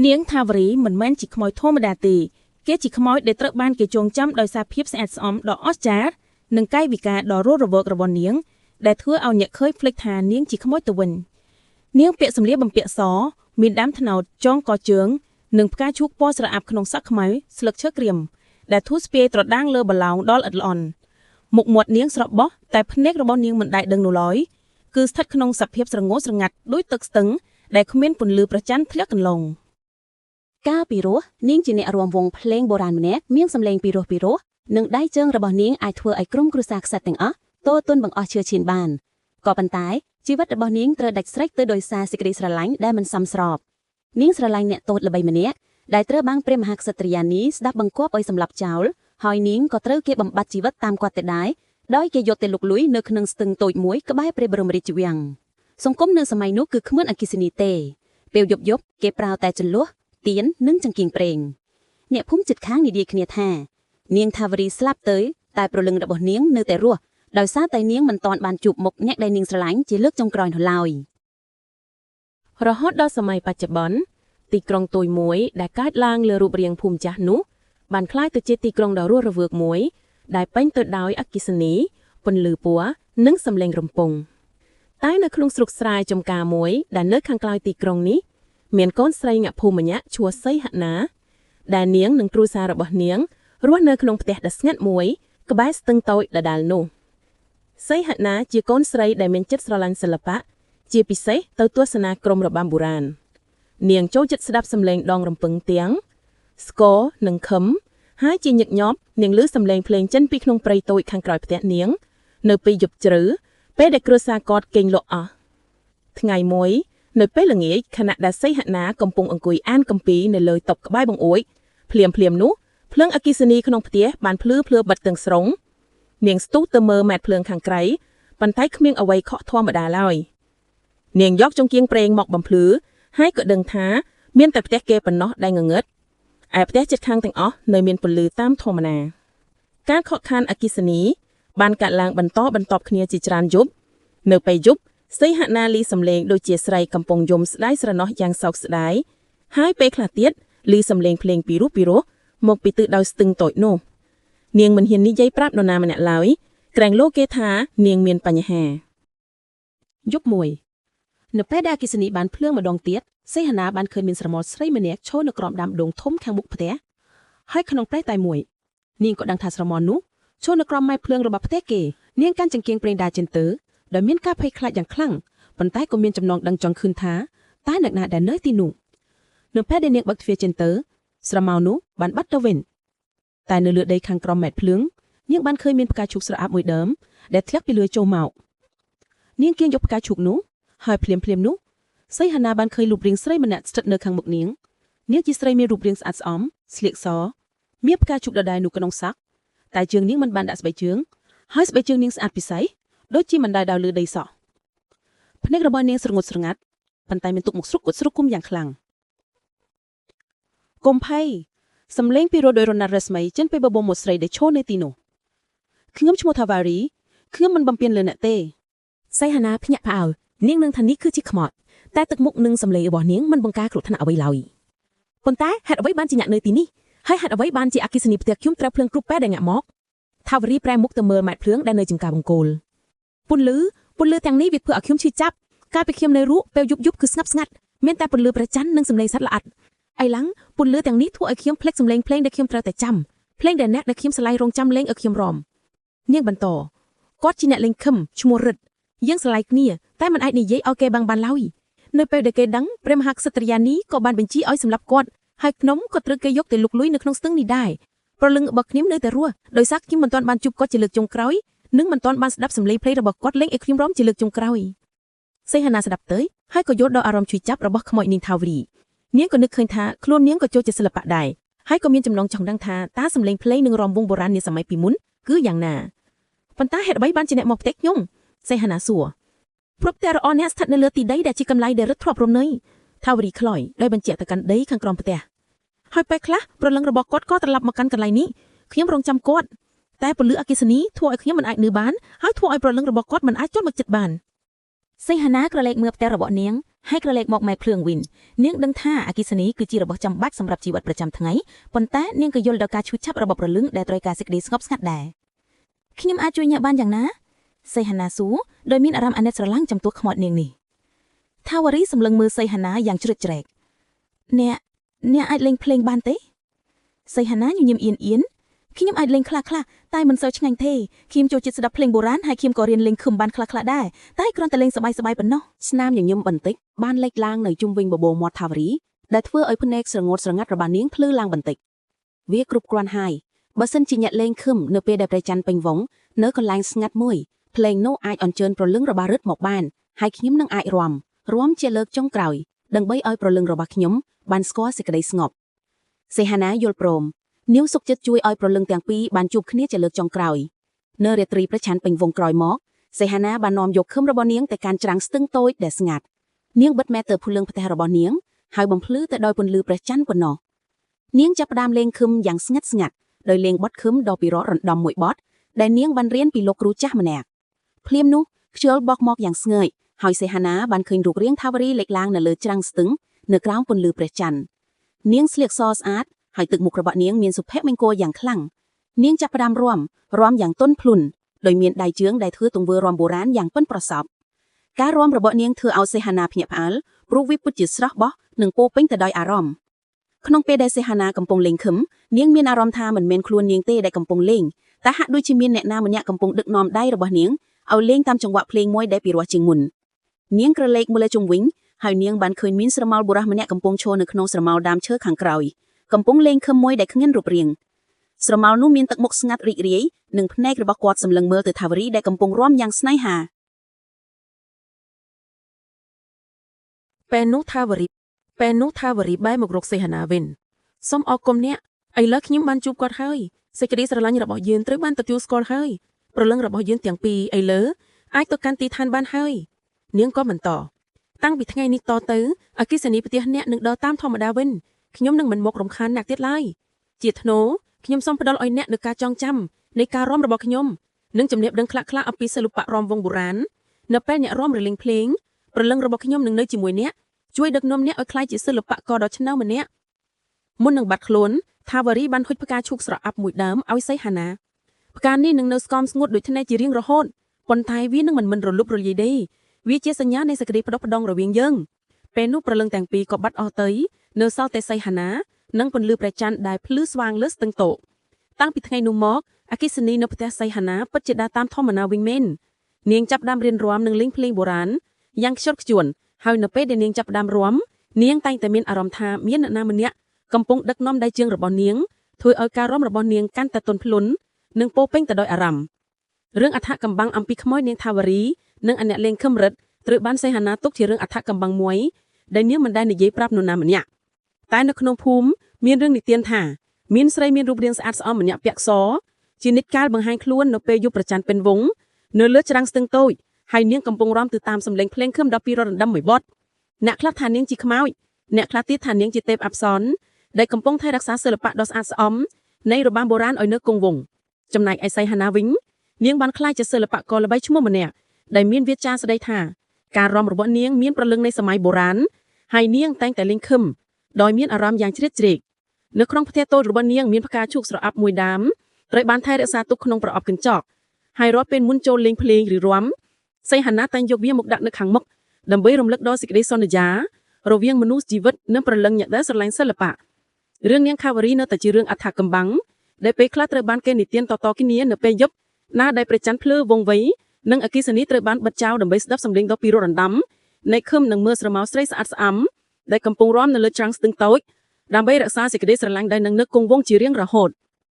នាងថាវរីមិនមែនជាខ្មោចធម្មតាទេគេជាខ្មោចដែលត្រូវបានគេចងចាំដោយសារភាពស្អាតស្អំដ៏អស្ចារ្យនិងកាយវិការដ៏រស់រវើករបស់នាងដែលធ្វើឲ្យអ្នកឃើញភ្លេចថានាងជាខ្មោចទៅវិញនាងពាក់សម្លៀកបំពាក់សមានដាំត្នោតចងកជើងនិងផ្កាឈូកពណ៌ស្រអាប់ក្នុងសក់ខ្មៅស្លឹកឈើក្រៀមដែលធូរស្ពាយត្រដាងលើបឡោងដល់ឥតល្អន់មុខមាត់នាងស្រស់បោះតែភ្នែករបស់នាងមិនដែលដឹងនោះឡើយគឺស្ថិតក្នុងសភាពស្រងោស្រងាត់ដូចទឹកស្ទឹងដែលគ្មានពន្លឺព្រះច័ន្ទធ្លាក់កន្លងកាលពីរស់នាងជាអ្នករួមវង់ភ្លេងបុរាណម្នាក់មានសម្លេងពីរោះនិងដៃជើងរបស់នាងអាចធ្វើឲ្យក្រុមគ្រួសារខ្សាត់ទាំងអស់ទោទន់បង្អស់ឈឺឈានបានក៏ប៉ុន្តែជីវិតរបស់នាងត្រូវដាច់ស្រេចទៅដោយសារសេចក្តីស្រឡាញ់ដែលមិនសមស្របនាងស្រឡាញ់អ្នកតូចល្បីម្នាក់ដែលត្រូវបានព្រះមហាក្សត្រិយានីស្ដាប់បង្គាប់ឲ្យសម្លាប់ចោលហើយនាងក៏ត្រូវគេបំបត្តិជីវិតតាមគាត់ទៅដែរដោយគេយកទៅលុកលុយនៅក្នុងស្ទឹងតូចមួយក្បែរព្រះបរមរាជវាំងសង្គមនៅសម័យនោះគឺគ្មានអគ្គិសនីទេពេលយប់គេប្រើតែចន្លួសទៀននិងចង្កៀងប្រេងអ្នកភូមិជិតខាងនិយាយគ្នាថានាងថាវរីស្លាប់ទៅតែព្រលឹងរបស់នាងនៅតែរស់ដោយសារតែនាងមិនទាន់បានជួបមុខអ្នកដែលនាងស្រឡាញ់ជាលើកចុងក្រោយនោះឡើយរហូតដល់សម័យបច្ចុប្បន្នទីក្រុងតូចមួយដែលកើតឡើងលើរូបរាងភូមិចាស់នោះបានក្លាយទៅជាទីក្រុងដ៏រស់រវើកមួយដែលពេញទៅដោយអគ្គិសនីពន្លឺពណ៌និងសំឡេងរំពងតែនៅក្នុងស្រុកស្រែចំការមួយដែលនៅខាងក្រោយទីក្រុងនេះមានកូនស្រីអ្នកភូមិម្នាក់ឈ្មោះសីហណាដែលនាងនិងគ្រួសាររបស់នាងរស់នៅក្នុងផ្ទះដ៏ស្ងាត់មួយក្បែរស្ទឹងតូចដដែលនោះសីហណាជាកូនស្រីដែលមានចិត្តស្រឡាញ់សិល្បៈជាពិសេសទៅទស្សនាក្រុមរបាំបុរាណនាងចូលចិត្តស្ដាប់សំឡេងដងរំពឹងទាំងស្គរនិងខឹមហើយជាញឹកញាប់នាងឮសំឡេងភ្លេងចិនពីក្នុងព្រៃតូចខាងក្រោយផ្ទះនាងនៅពេលយប់ជ្រៅពេលដែលគ្រួសារគាត់គេងលក់អស់ថ្ងៃមួយនៅពេលល្ងាចខណៈដែលសីហណាកំពុងអង្គុយអានគម្ពីរនៅលើតុក្បែរបង្អួចភ្លាមនោះភ្លើងអគ្គិសនីក្នុងផ្ទះបានភ្លឺបិទទាំងស្រុងនាងស្ទុះទៅមើលម៉ែត្រភ្លើងខាងក្រៅប៉ុន្តែគ្មានអ្វីខកធម្មតាឡើយនាងយកចង្កៀងប្រេងមកបំភ្លឺហើយក៏ដឹងថាមានតែផ្ទះគេប៉ុណ្ណោះដែលងងឹតឯផ្ទះជិតខាងទាំងអស់នៅមានពន្លឺតាមធម្មតាការខកខានអគ្គិសនីបានកាត់ឡើងបន្តបន្ទាប់គ្នាជាច្រើនយប់នៅពេលយប់សីហណាលីសំឡេងដូចជាស្រីកំពុងយំស្ដាយស្រណោះយ៉ាងសោកស្ដាយហើយពេលខ្លះទៀតលីសំឡេងភ្លេងពីរោះមកពីទិសដៅស្ទឹងតូចនោះនាងមិនហ៊ាននិយាយប្រាប់នរណាម្នាក់ឡើយក្រែងលោកគេថានាងមានបញ្ហាយប់មួយនៅពេលដែលអគ្គិសនីបានភ្លើងម្ដងទៀតសីហណាបានឃើញមានស្រមោលស្រីម្នាក់ឈរនៅក្រោមដើមដូងធំខាងមុខផ្ទះហើយក្នុងព្រៃតែមួយនាងក៏ដឹងថាស្រមោលនោះឈរនៅក្រោមម៉ែភ្លើងរបស់ផ្ទះគេនាងកាន់ចង្កៀងប្រេងដាចិនទៅដែលមានការភ័យខ្លាចយ៉ាងខ្លាំងប៉ុន្តែក៏មានចំណងដឹងចង់ឃើញថាតើអ្នកណាដែលនៅទីនោះនៅពេលដែលនាងបើកទ្វារចិនទៅស្រមោលនោះបានបាត់ទៅវិញតែនៅលើដីខាងក្រោមម៉ែភ្លើងនាងបានឃើញមានផ្កាឈូកស្រអាប់មួយដើមដែលធ្លាក់ពីលើចូលមកនាងគៀងយកផ្កាឈូកនោះហើយភ្លាមនោះសីហណាបានឃើញរូបរាងស្រីម្នាក់ស្ថិតនៅខាងមុខនាងជាស្រីមានរូបរាងស្អាតស្អំស្លៀកសមានផ្កាឈូកដដែលនៅក្នុងស័ក្តិតែជើងនាងមិនបានដាក់ស្បែកជើងហើយស្បែកជើងនាងស្អាតពិសេសដូចជាមិនដែលដើរលើដីសោះភ្នែករបស់នាងស្រងត់ស្រងាត់ប៉ុន្តែមានទុកមុខស្រុកគុំយ៉ាងខ្លាំងកុំភ័យសំឡេងពីរោះដោយរណាត់រស្មីចេញពីបបោមកស្រីដែលឈរនៅទីនោះខ្ញុំឈ្មោះថាវ៉ារីខ្ញុំមិនបំពេញលើអ្នកទេសីហណាភ្ញាក់ផ្អើលនាងនឹងថានេះគឺជាខ្មោចតែទឹកមុខនិងសំឡេងរបស់នាងមិនបង្ការគ្រោះថ្នាក់អ្វីឡើយប៉ុន្តែហេតុអ្វីបានជាអ្នកនៅទីនេះហើយហេតុអ្វីបានជាអគ្គិសនីផ្ទះខ្ញុំត្រូវភ្លើងគ្រប់ពេលដែលអ្នកមកថាវ៉ារីប្រែមុខទៅមើលម៉ែត្រភ្លើងដែលនៅចំការបង្គោលពន្លឺទាំងនេះវាធ្វើឲ្យខ្ញុំឈឺចាប់កាលពីខ្ញុំនៅរੂពេលយប់គឺស្ងប់ស្ងាត់មានតែពន្លឺព្រះច័ន្ទនិងសំឡេងសត្វល្អិតឥឡូវពន្លឺទាំងនេះធ្វើឲ្យខ្ញុំភ្លេចសំឡេងភ្លេងដែលខ្ញុំត្រូវតែចាំភ្លេងដែលអ្នកដែលខ្ញុំស្រឡាញ់រងចាំលេងឲ្យខ្ញុំរំនាងបន្តគាត់ជាអ្នកលេងខឹមឈ្មោះរិទ្ធយើងស្រឡាញ់គ្នាតែមិនអាចនិយាយឲ្យគេបានឡើយនៅពេលដែលគេដឹងព្រះមហាក្សត្រិយានីក៏បានបញ្ជាឲ្យសម្លាប់គាត់ហើយខ្ញុំក៏ត្រូវគេយកទៅលុកលុយនៅក្នុងស្ទឹងនេះដែរព្រលឹងរបស់ខ្ញុំនៅតែរស់ដោយសារខ្ញុំមិនទាន់បានជួបគាត់ជាលើកចុងក្រោយនិងមិនទាន់បានស្ដាប់សំឡេងភ្លេងរបស់គាត់លេងឲ្យខ្ញុំរំជាលើកចុងក្រោយសីហណាស្ដាប់ទៅហើយក៏យល់ដល់អារម្មណ៍ជួយចាប់របស់ខ្មោចនាងថាវរីនាងក៏នឹកឃើញថាខ្លួននាងក៏ចូលចិត្តសិល្បៈដែរហើយក៏មានចំណងចង់ដឹងថាតើសំឡេងភ្លេងនិងរាំវង់បុរាណនាសម័យពីមុនគឺយ៉ាងណាប៉ុន្តែហេតុអ្វីបានជាអ្នកមកផ្ទះខ្ញុំសីហណាសួរព្រោះផ្ទះរបស់អ្នកស្ថិតនៅលើទីដីដែលជាកន្លែងដែលរឹតធ្លាប់រំនៅថាវរីខ្លោយដោយបញ្ជាក់ទៅកាន់ដីខាងក្រោមផ្ទះហើយពេលខ្លះព្រលឹងរបស់គាត់ក៏ត្រឡប់មកកាន់កន្លែងនេះខ្ញុំរងចាំគាត់តែពន្លឺអគ្គិសនីធ្វើឲ្យខ្ញុំមិនអាចនឿបានហើយធ្វើឲ្យព្រលឹងរបស់គាត់មិនអាចចូលមកជិតបានសីហណាក្រឡេកមើលផ្ទះរបស់នាង ให้ក្រឡេកមកម៉ែភ្លើងវិញនាងដឹងថាអគ្គិសនីគឺជារបស់ចាំបាច់សម្រាប់ជីវិតប្រចាំថ្ងៃប៉ុន្តែនាងក៏យល់ដល់ការឈឺចាប់របស់ព្រលឹងដែលត្រូវការសេចក្តីស្ងប់ស្ងាត់ដែរខ្ញុំអាចជួយអ្នកបានយ៉ាងណាសីហនាសួរដោយមានអារម្មណ៍អាណិតស្រឡាញ់ចំពោះខ្មោចនាងនេះថាវរីសម្លឹងមើលសីហនាយ៉ាងជ្រិតជ្រែកអ្នកអាចលេងភ្លេងបានទេសីហនាញញឹមអៀនខ្ញុំអាចលេងខ្លះតែមិនសូវឆ្ងាញ់ទេខ្ញុំចូលចិត្តស្ដាប់ភ្លេងបុរាណហើយខ្ញុំក៏រៀនលេងឃឹមបានខ្លះដែរតែគ្រាន់តែលេងសប្បាយប៉ុណ្ណោះស្នាមញញឹមបន្តិចបានលេចឡើងនៅជុំវិញបបោមាត់ថាវរីដែលធ្វើឲ្យភ្នែកស្រងត់ស្រងាត់របស់នាងភ្លឺឡើងបន្តិចវាគ្រប់គ្រាន់ហើយបើសិនជាអ្នកលេងឃឹមនៅពេលដែលព្រះច័ន្ទពេញវង្សនៅកន្លែងស្ងាត់មួយភ្លេងនោះអាចអញ្ជើញព្រលឹងរបស់រឹតមកបានហើយខ្ញុំនឹងអាចរាំជាលើកចុងក្រោយដើម្បីឲ្យព្រលឹងរបស់ខ្ញុំបានស្គាល់សេចក្តីស្ងប់សេហាណាយល់ព្រមនាងសុខចិត្តជួយឲ្យព្រលឹងទាំងពីរបានជួបគ្នាជាលើកចុងក្រោយនៅរាត្រីព្រះច័ន្ទពេញវង្សក្រោយមកសេហាណាបាននាំយកឃឹមរបស់នាងទៅកាន់ច្រាំងស្ទឹងតូចដែលស្ងាត់នាងបិទមែកទៅភ្លើងផ្ទះរបស់នាងហើយបំភ្លឺទៅដោយពន្លឺព្រះច័ន្ទប៉ុណ្ណោះនាងចាប់ផ្ដើមលេងឃឹមយ៉ាងស្ងាត់ដោយលេងបទឃឹមដ៏ពិរោះរណ្ដំមួយបទដែលនាងបានរៀនពីលោកគ្រូចាស់ម្នាក់ភ្លាមនោះខ្យល់បក់មកយ៉ាងស្ងើយហើយសេហាណាបានឃើញរូបរាងថាវរីលេចឡើងនៅលើច្រាំងស្ទឹងនៅក្រោមពន្លឺព្រះច័ន្ទនាងស្លៀកសស្អាតហើយទឹកមុខរបស់នាងមានសុភមង្គលយ៉ាងខ្លាំងនាងចាប់ផ្ដើមរាំយ៉ាងទន់ភ្លន់ដោយមានដៃជើងដែលធ្វើទង្វើរាំបុរាណយ៉ាងប៉ិនប្រសប់ការរាំរបស់នាងធ្វើឲ្យសេហាណាភ្ញាក់ផ្អើលព្រោះវាពិតជាស្រស់បោះនិងពោពេញទៅដោយអារម្មណ៍ក្នុងពេលដែលសេហាណាកំពុងលេងឃឹមនាងមានអារម្មណ៍ថាមិនមែនខ្លួននាងទេដែលកំពុងលេងតែហាក់ដូចជាមានអ្នកណាម្នាក់កំពុងដឹកនាំដៃរបស់នាងឲ្យលេងតាមចង្វាក់ភ្លេងមួយដែលពិរោះជាងមុននាងក្រឡេកមើលជុំវិញហើយនាងបានឃើញមានស្រមោលបុរសម្នាក់កំពុងឈរនៅក្នុងស្រមោលដើមឈើខាងក្រោយកំពុងលេងឃឹមមួយដែលគ្មានរូបរាងស្រមោលនោះមានទឹកមុខស្ងាត់រីករាយនិងភ្នែករបស់គាត់សម្លឹងមើលទៅថាវរីដែលកំពុងរាំយ៉ាងស្នេហាពេលនោះថាវរីបែរមករកសីហនាវិញសូមអរគុណអ្នកឥឡូវខ្ញុំបានជួបគាត់ហើយសេចក្តីស្រឡាញ់របស់យើងត្រូវបានទទួលស្គាល់ហើយព្រលឹងរបស់យើងទាំងពីរឥឡូវអាចទៅកាន់ទីឋានបានហើយនាងក៏បន្តតាំងពីថ្ងៃនេះតទៅអគ្គិសនីផ្ទះអ្នកនឹងដើរតាមធម្មតាវិញខ្ញុំនឹងមិនមករំខានអ្នកទៀតឡើយជាថ្នូរខ្ញុំសូមផ្ដល់ឲ្យអ្នកនូវការចងចាំនៃការរាំរបស់ខ្ញុំនិងចំណេះដឹងខ្លះៗអំពីសិល្បៈរាំវង់បុរាណនៅពេលអ្នករាំរលេងភ្លេងព្រលឹងរបស់ខ្ញុំនឹងនៅជាមួយអ្នកជួយដឹកនាំអ្នកឲ្យក្លាយជាសិល្បករដ៏ឆ្នើមម្នាក់មុននឹងបាត់ខ្លួនថាវរីបានហុចផ្កាឈូកស្រអាប់មួយដើមឲ្យសីហាណាផ្កានេះនឹងនៅស្គមស្ងួតដូចថ្នេរជារៀងរហូតប៉ុន្តែវានឹងមិនរលុបរលាយទេវាជាសញ្ញានៃសេចក្តីផ្ដោះផ្ដងរវាងយើងពេលនោះព្រលឹងទាំងពីរក៏បាត់អស់ទៅនៅសល់តែសីហាណានិងពន្លឺព្រះច័ន្ទដែលភ្លឺស្វាងលើស្ទឹងតូកតាំងពីថ្ងៃនោះមកអគ្គិសនីនៅផ្ទះសីហាណាពិតជាដើរតាមធម្មតាវិញមែននាងចាប់ផ្ដើមរៀនរាំនិងលេងភ្លេងបុរាណយ៉ាងខ្ជាប់ខ្ជួនហើយនៅពេលដែលនាងចាប់ផ្ដើមរាំនាងតែងតែមានអារម្មណ៍ថាមានអ្នកណាម្នាក់កំពុងដឹកនាំដៃជើងរបស់នាងធ្វើឲ្យការរាំរបស់នាងកាន់តែទន់ភ្លន់និងពោពេញទៅដោយអារម្មណ៍រឿងអដ្ឋកម្បាំងអំពីខ្មោចនាងថាវរីនិងអ្នកលេងឃឹមរិតត្រូវបានសីហាណាទុកជារឿងអដ្ឋកម្បាំងមួយដែលនាងមិនដែលនិយាយប្រាប់នរណាម្នាក់តែនៅក្នុងភូមិមានរឿងនិទានថាមានស្រីមានរូបរាងស្អាតស្អំម្នាក់ពាក់សជានិច្ចកាលបង្ហាញខ្លួននៅពេលយប់ប្រច័ណ្ឌពេញវង្សនៅលើច្រាំងស្ទឹងតូចហើយនាងកំពុងរាំទៅតាមសំឡេងភ្លេងឃឹមដ៏ពីរោះរណ្ដំមួយបទអ្នកខ្លះថានាងជាខ្មោចអ្នកខ្លះទៀតថានាងជាទេពអប្សរដែលកំពុងថែរក្សាសិល្បៈដ៏ស្អាតស្អំនៃរបាំបុរាណឲ្យនៅគង់វង្សចំណែកឯសីហាណាវិញនាងបានក្លាយជាសិល្បករល្បីឈ្មោះម្នាក់ដែលមានវាចាស្ដីថាការរាំរបស់នាងមានព្រលឹងនៃសម័យបុរាណហើយនាងតែងតែលេងឃឹមដោយមានអារម្មណ៍យ៉ាងជ្រាលជ្រែកនៅក្នុងផ្ទះតូចរបស់នាងមានផ្កាឈូកស្រអាប់មួយដើមត្រូវបានថែរក្សាទុកក្នុងប្រអប់កញ្ចក់ហើយរាល់ពេលមុនចូលលេងភ្លេងឬរាំសីហាណាតែងយកវាមកដាក់នៅខាងមុខដើម្បីរំលឹកដល់សេចក្តីសន្យារវាងមនុស្សជីវិតនិងព្រលឹងអ្នកដែលស្រឡាញ់សិល្បៈរឿងនាងខាវរីនៅតែជារឿងអដ្ឋកម្បាំងដែលពេលខ្លះត្រូវបានគេនិទានតៗគ្នានៅពេលយប់ណាដែលព្រះច័ន្ទភ្លឺវង្សវៃនិងអគ្គិសនីត្រូវបានបិទចោលដើម្បីស្ដាប់សំឡេងដ៏ពីរោះរណ្ដំនៃឃឹមនិងមើលស្រមោលស្រីស្អាតស្អំដែលកំពុងរាំនៅលើច្រាំងស្ទឹងតូចដើម្បីរក្សាសេចក្តីស្រឡាញ់ដែលនឹងនៅគង់វង្សជារៀងរហូត